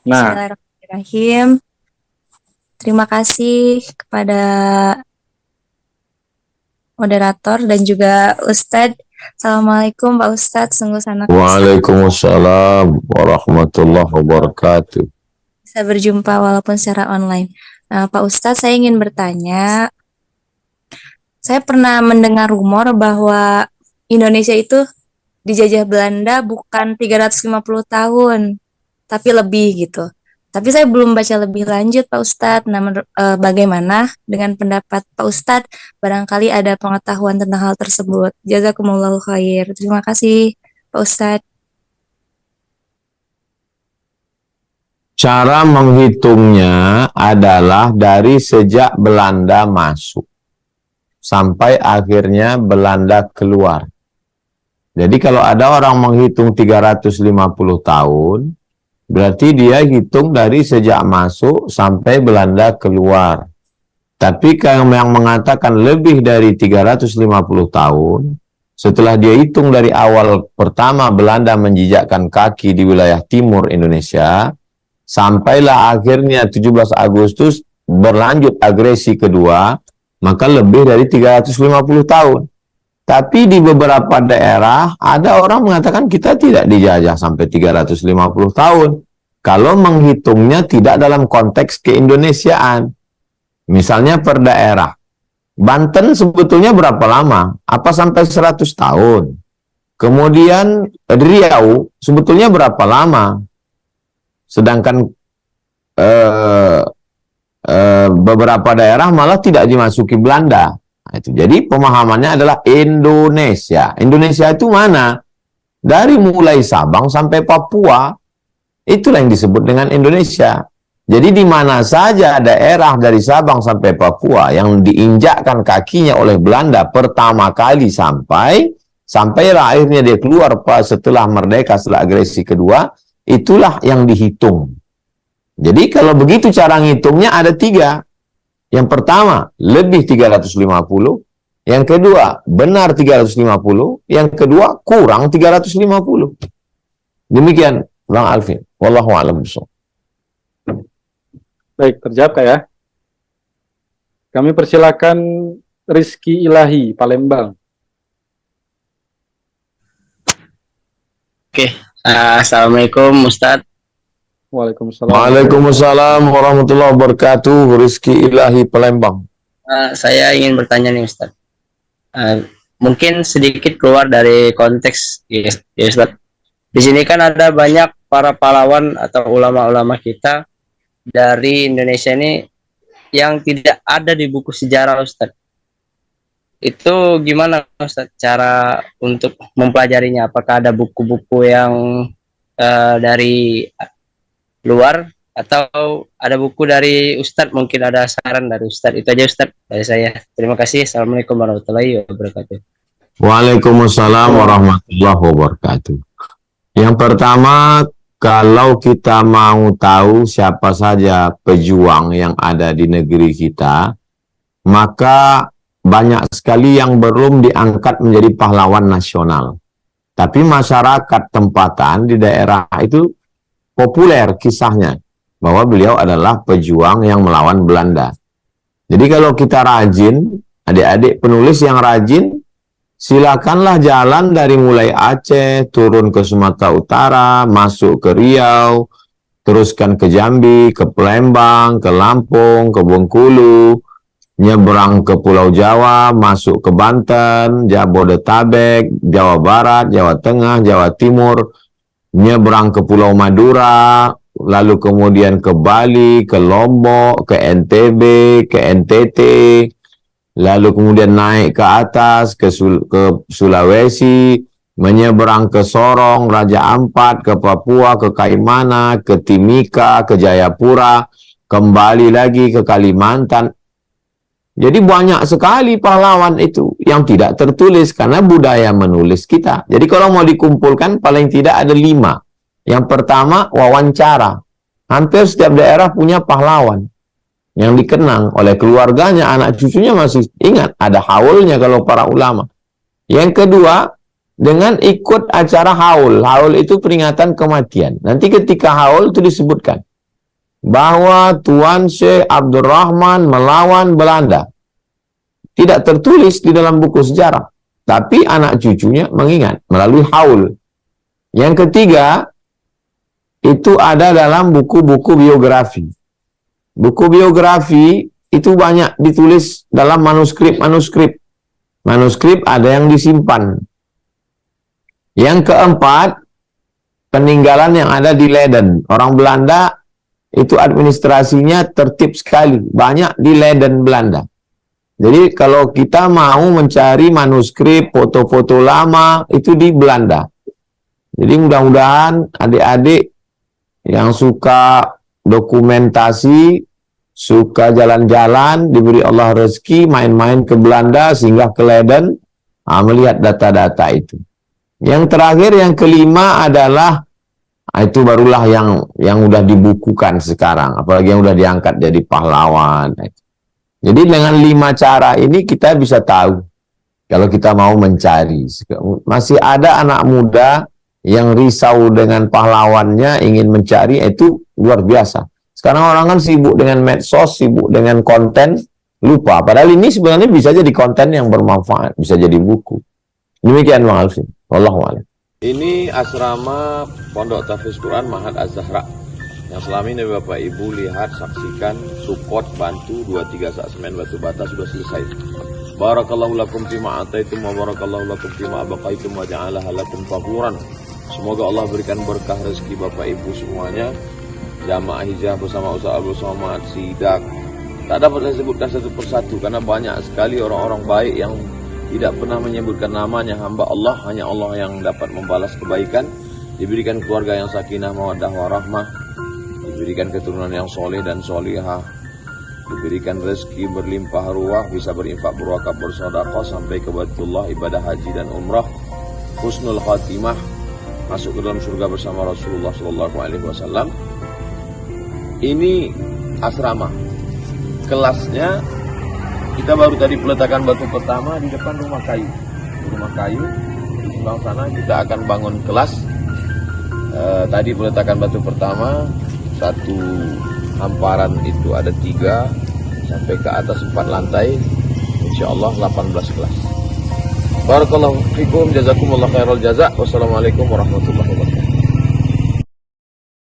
Nah, Bismillahirrahmanirrahim. Terima kasih kepada moderator dan juga Ustadz. Assalamualaikum Pak Ustadz, sungguh sangat Waalaikumsalam warahmatullahi wabarakatuh. bisa berjumpa walaupun secara online. Nah, Pak Ustadz, saya ingin bertanya, saya pernah mendengar rumor bahwa Indonesia itu dijajah Belanda bukan 350 tahun, tapi lebih gitu. Tapi saya belum baca lebih lanjut, Pak Ustadz. Nah, bagaimana dengan pendapat Pak Ustadz? Barangkali ada pengetahuan tentang hal tersebut. Jazakumullahu khair. Terima kasih, Pak Ustadz. Cara menghitungnya adalah dari sejak Belanda masuk sampai akhirnya Belanda keluar. Jadi kalau ada orang menghitung 350 tahun, berarti dia hitung dari sejak masuk sampai Belanda keluar. Tapi kalau yang mengatakan lebih dari 350 tahun, setelah dia hitung dari awal pertama Belanda menjijakkan kaki di wilayah timur Indonesia, sampailah akhirnya 17 Agustus berlanjut agresi kedua, maka lebih dari 350 tahun. Tapi di beberapa daerah ada orang mengatakan kita tidak dijajah sampai 350 tahun. Kalau menghitungnya tidak dalam konteks keindonesiaan. Misalnya per daerah. Banten sebetulnya berapa lama? Apa sampai 100 tahun? Kemudian Riau sebetulnya berapa lama? Sedangkan eh, beberapa daerah malah tidak dimasuki Belanda. Nah, itu. Jadi pemahamannya adalah Indonesia. Indonesia itu mana? Dari mulai Sabang sampai Papua, itulah yang disebut dengan Indonesia. Jadi di mana saja daerah dari Sabang sampai Papua yang diinjakkan kakinya oleh Belanda pertama kali sampailah akhirnya dia keluar setelah merdeka, setelah agresi kedua, itulah yang dihitung. Jadi kalau begitu cara ngitungnya ada tiga. Yang pertama, lebih 350. Yang kedua, benar 350. Yang kedua, kurang 350. Demikian, Bang Alvin. Wallahu a'lam bishawab. baik, terjawab Kak ya. Kami persilakan Rizky Ilahi, Palembang. Oke, Assalamualaikum Ustadz. Waalaikumsalam. Waalaikumsalam warahmatullahi wabarakatuh. Rizky Ilahi Palembang. Saya ingin bertanya nih Ustadz. Mungkin sedikit keluar dari konteks ya Ustadz. Di sini kan ada banyak para pahlawan atau ulama-ulama kita dari Indonesia ini yang tidak ada di buku sejarah Ustadz. Itu gimana Ustadz cara untuk mempelajarinya? Apakah ada buku-buku yang dari luar atau ada buku dari Ustadz, mungkin ada saran dari Ustadz? Itu aja Ustadz dari saya. Terima kasih. Assalamualaikum warahmatullahi wabarakatuh. Waalaikumsalam warahmatullahi wabarakatuh. Yang pertama, kalau kita mau tahu siapa saja pejuang yang ada di negeri kita, maka banyak sekali yang belum diangkat menjadi pahlawan nasional. Tapi masyarakat tempatan di daerah itu populer kisahnya, bahwa beliau adalah pejuang yang melawan Belanda. Jadi kalau kita rajin, adik-adik penulis yang rajin, silakanlah jalan dari mulai Aceh, turun ke Sumatera Utara, masuk ke Riau, teruskan ke Jambi, ke Palembang, ke Lampung, ke Bengkulu, nyebrang ke Pulau Jawa, masuk ke Banten, Jabodetabek, Jawa Barat, Jawa Tengah, Jawa Timur, nyebrang ke Pulau Madura, lalu kemudian ke Bali, ke Lombok, ke NTB, ke NTT, lalu kemudian naik ke atas, ke Sulawesi, menyeberang ke Sorong, Raja Ampat, ke Papua, ke Kaimana, ke Timika, ke Jayapura, kembali lagi ke Kalimantan. Jadi banyak sekali pahlawan itu yang tidak tertulis karena budaya menulis kita. Jadi kalau mau dikumpulkan paling tidak ada 5. Yang pertama, wawancara. Hampir setiap daerah punya pahlawan yang dikenang oleh keluarganya, anak cucunya masih ingat, ada haulnya kalau para ulama. Yang kedua, dengan ikut acara haul. Haul itu peringatan kematian. Nanti ketika haul itu disebutkan, bahwa Tuan Syekh Abdurrahman melawan Belanda. Tidak tertulis di dalam buku sejarah, tapi anak cucunya mengingat melalui haul. Yang ketiga, itu ada dalam buku-buku biografi. Buku biografi itu banyak ditulis dalam manuskrip-manuskrip. Manuskrip ada yang disimpan. Yang keempat, peninggalan yang ada di Leiden. Orang Belanda itu administrasinya tertib sekali. Banyak di Leiden, Belanda. Jadi kalau kita mau mencari manuskrip, foto-foto lama, itu di Belanda. Jadi mudah-mudahan adik-adik yang suka dokumentasi, suka jalan-jalan, diberi Allah rezeki, main-main ke Belanda, singgah ke Leiden, melihat data-data itu. Yang terakhir, yang kelima adalah, itu barulah yang udah dibukukan sekarang, apalagi yang udah diangkat jadi pahlawan. Jadi dengan 5 cara ini kita bisa tahu kalau kita mau mencari. Masih ada anak muda yang risau dengan pahlawannya, ingin mencari, itu luar biasa. Sekarang orang kan sibuk dengan medsos, sibuk dengan konten, lupa. Padahal ini sebenarnya bisa jadi konten yang bermanfaat, bisa jadi buku. Demikian Bang Alvin. Wallahualam. Ini asrama Pondok Tahfiz Quran Mahat Az-Zahra yang selama ini Bapak Ibu lihat, saksikan, support, bantu 2-3 sak semen batu bata sudah selesai. Barakallahu lakum fima ataitum wa barakallahu lakum fima abaqaitum wa ja'alaha lakum tahuran. Semoga Allah berikan berkah rezeki Bapak Ibu semuanya. Jamaah hijrah bersama Ustaz Abdul Somad, Sidak. Tak dapat saya sebutkan satu persatu karena banyak sekali orang-orang baik yang tidak pernah menyebutkan namanya. Hamba Allah, hanya Allah yang dapat membalas kebaikan. Diberikan keluarga yang sakinah, mawaddah, warahmah. Diberikan keturunan yang soleh dan solihah. Diberikan rezeki berlimpah ruah, bisa berinfak, berwakaf, bersedekah sampai ke Baitullah, ibadah haji dan umrah. Husnul khatimah, masuk ke dalam surga bersama Rasulullah SAW. Ini asrama. Kelasnya kita baru tadi peletakan batu pertama di depan rumah kayu. Rumah kayu di sebelah sana kita akan bangun kelas. Tadi peletakan batu pertama, satu hamparan itu ada 3 sampai ke atas 4 lantai. Insyaallah 18 kelas. Barakallahu fikum, jazakumullah khairal jazak. Wassalamualaikum warahmatullahi wabarakatuh.